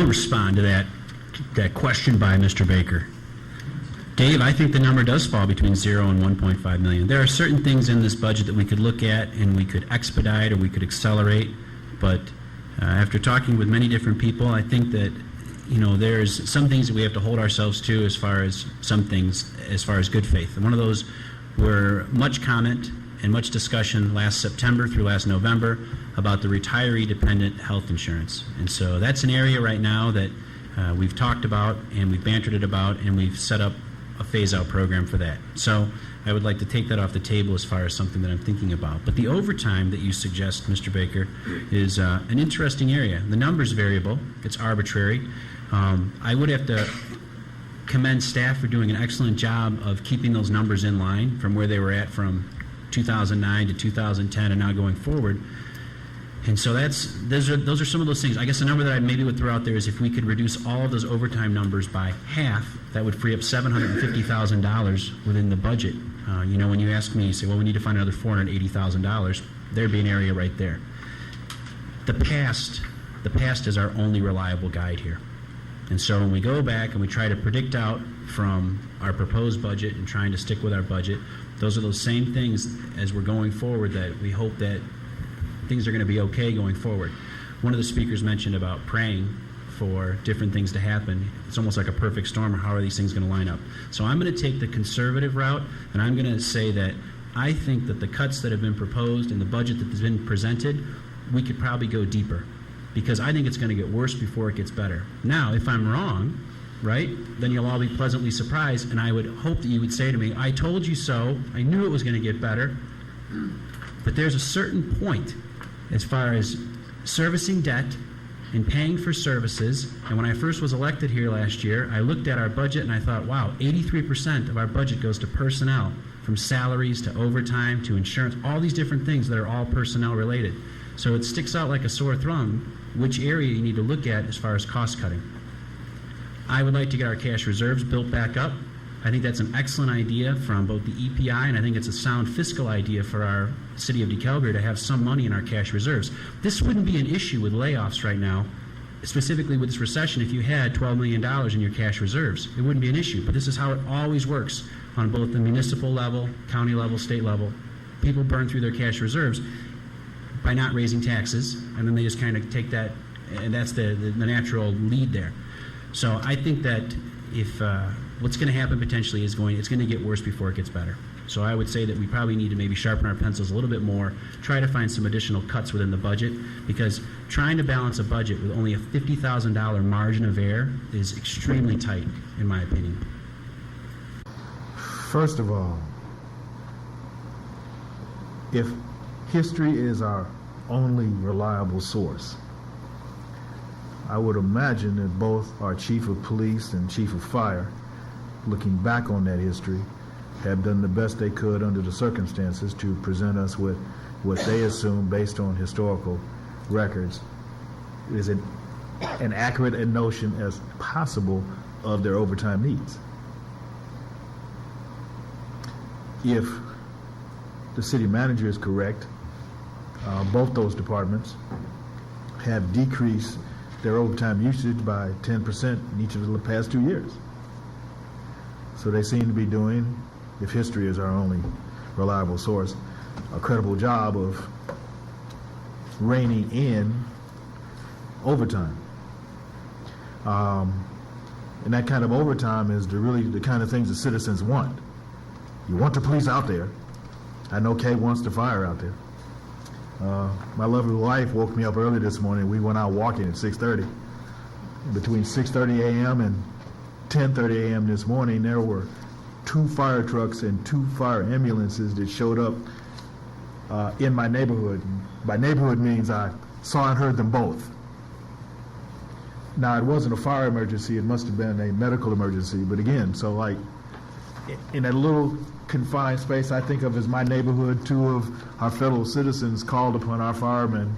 I'll respond to that question by Mr. Baker. Dave, I think the number does fall between 0 and 1.5 million. There are certain things in this budget that we could look at and we could expedite or we could accelerate, but after talking with many different people, I think that there's some things that we have to hold ourselves to as far as some things, as far as good faith. And one of those were much comment and much discussion last September through last November about the retiree-dependent health insurance. And so that's an area right now that we've talked about and we've bantered it about, and we've set up a phase-out program for that. So I would like to take that off the table as far as something that I'm thinking about. But the overtime that you suggest, Mr. Baker, is an interesting area. The number's variable. It's arbitrary. I would have to commend staff for doing an excellent job of keeping those numbers in line from where they were at from 2009 to 2010 and now going forward. And so those are some of those things. I guess the number that I maybe would throw out there is if we could reduce all of those overtime numbers by half, that would free up $750,000 within the budget. When you ask me, you say, well, we need to find another $480,000, there'd be an area right there. The past is our only reliable guide here. And so when we go back and we try to predict out from our proposed budget and trying to stick with our budget, those are those same things as we're going forward that we hope that things are going to be okay going forward. One of the speakers mentioned about praying for different things to happen. It's almost like a perfect storm. How are these things going to line up? So I'm going to take the conservative route, and I'm going to say that I think that the cuts that have been proposed and the budget that has been presented, we could probably go deeper, because I think it's going to get worse before it gets better. Now, if I'm wrong, right, then you'll all be pleasantly surprised, and I would hope that you would say to me, I told you so, I knew it was going to get better. But there's a certain point as far as servicing debt and paying for services. And when I first was elected here last year, I looked at our budget and I thought, wow, 83% of our budget goes to personnel, from salaries to overtime to insurance, all these different things that are all personnel related. So it sticks out like a sore thumb which area you need to look at as far as cost cutting. I would like to get our cash reserves built back up. I think that's an excellent idea from both the EPI, and I think it's a sound fiscal idea for our city of DeKalb to have some money in our cash reserves. This wouldn't be an issue with layoffs right now, specifically with this recession, if you had $12 million in your cash reserves. It wouldn't be an issue, but this is how it always works on both the municipal level, county level, state level. People burn through their cash reserves by not raising taxes, and then they just kind of take that, and that's the natural lead there. So I think that if what's going to happen potentially is it's going to get worse before it gets better. So I would say that we probably need to maybe sharpen our pencils a little bit more, try to find some additional cuts within the budget, because trying to balance a budget with only a $50,000 margin of error is extremely tight, in my opinion. First of all, if history is our only reliable source, I would imagine that both our chief of police and chief of fire, looking back on that history, have done the best they could under the circumstances to present us with what they assume, based on historical records, is an accurate a notion as possible of their overtime needs. If the city manager is correct, both those departments have decreased their overtime usage by 10% in each of the past 2 years. So they seem to be doing, if history is our only reliable source, a credible job of reining in overtime. And that kind of overtime is really the kind of things the citizens want. You want the police out there. I know Kay wants the fire out there. My lovely wife woke me up early this morning. We went out walking at 6:30. Between 6:30 a.m. and 10:30 a.m. this morning, there were 2 fire trucks and 2 fire ambulances that showed up in my neighborhood. By neighborhood means I saw and heard them both. Now, it wasn't a fire emergency. It must have been a medical emergency. But again, so like in that little confined space I think of as my neighborhood, 2 of our fellow citizens called upon our firemen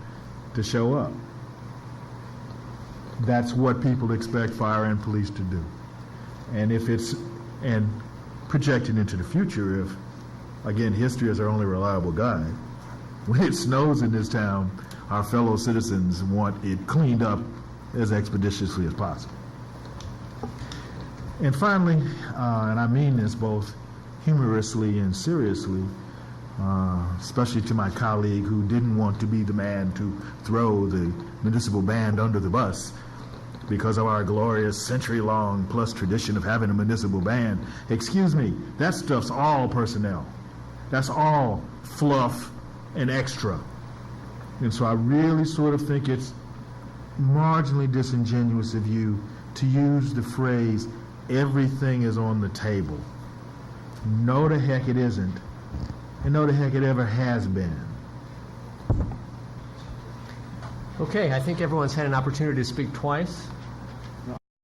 to show up. That's what people expect fire and police to do. And and projecting into the future, if, again, history is our only reliable guide, when it snows in this town, our fellow citizens want it cleaned up as expeditiously as possible. And finally, and I mean this both humorously and seriously, especially to my colleague who didn't want to be the man to throw the municipal band under the bus because of our glorious century-long plus tradition of having a municipal band. Excuse me, that stuff's all personnel. That's all fluff and extra. And so I really sort of think it's marginally disingenuous of you to use the phrase, everything is on the table. No, the heck it isn't. And no, the heck it ever has been. Okay, I think everyone's had an opportunity to speak twice.